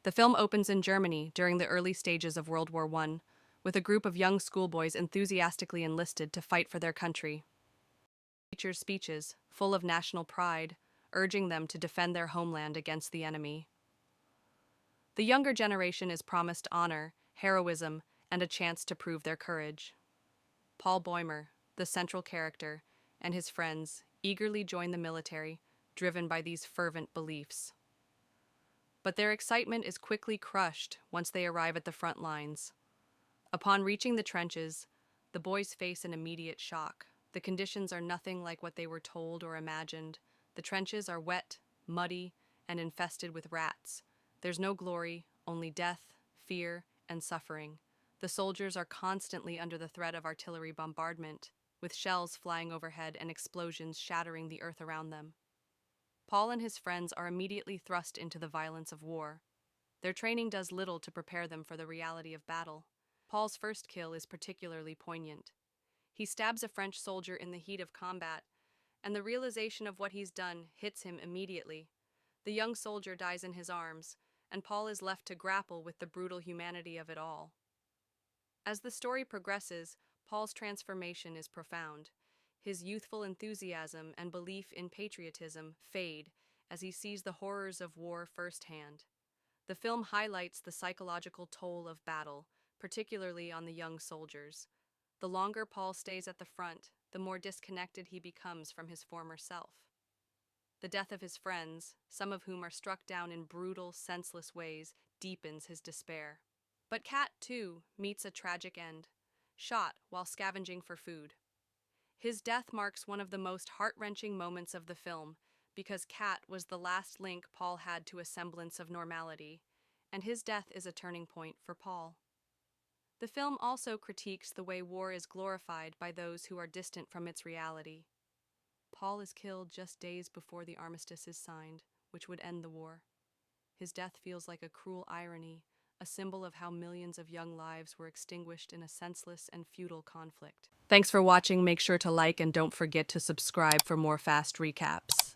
The film opens in Germany during the early stages of World War I, with a group of young schoolboys enthusiastically enlisted to fight for their country. It features speeches, full of national pride, urging them to defend their homeland against the enemy. The younger generation is promised honor, heroism, and a chance to prove their courage. Paul Bäumer, the central character, and his friends eagerly join the military, driven by these fervent beliefs. But their excitement is quickly crushed once they arrive at the front lines. Upon reaching the trenches, the boys face an immediate shock. The conditions are nothing like what they were told or imagined. The trenches are wet, muddy, and infested with rats. There's no glory, only death, fear, and suffering. The soldiers are constantly under the threat of artillery bombardment, with shells flying overhead and explosions shattering the earth around them. Paul and his friends are immediately thrust into the violence of war. Their training does little to prepare them for the reality of battle. Paul's first kill is particularly poignant. He stabs a French soldier in the heat of combat, and the realization of what he's done hits him immediately. The young soldier dies in his arms, and Paul is left to grapple with the brutal humanity of it all. As the story progresses, Paul's transformation is profound. His youthful enthusiasm and belief in patriotism fade as he sees the horrors of war firsthand. The film highlights the psychological toll of battle, particularly on the young soldiers. The longer Paul stays at the front, the more disconnected he becomes from his former self. The death of his friends, some of whom are struck down in brutal, senseless ways, deepens his despair. But Cat, too, meets a tragic end, shot while scavenging for food. His death marks one of the most heart-wrenching moments of the film, because Cat was the last link Paul had to a semblance of normality, and his death is a turning point for Paul. The film also critiques the way war is glorified by those who are distant from its reality. Paul is killed just days before the armistice is signed, which would end the war. His death feels like a cruel irony, a symbol of how millions of young lives were extinguished in a senseless and futile conflict. Thanks for watching. Make sure to like and don't forget to subscribe for more fast recaps.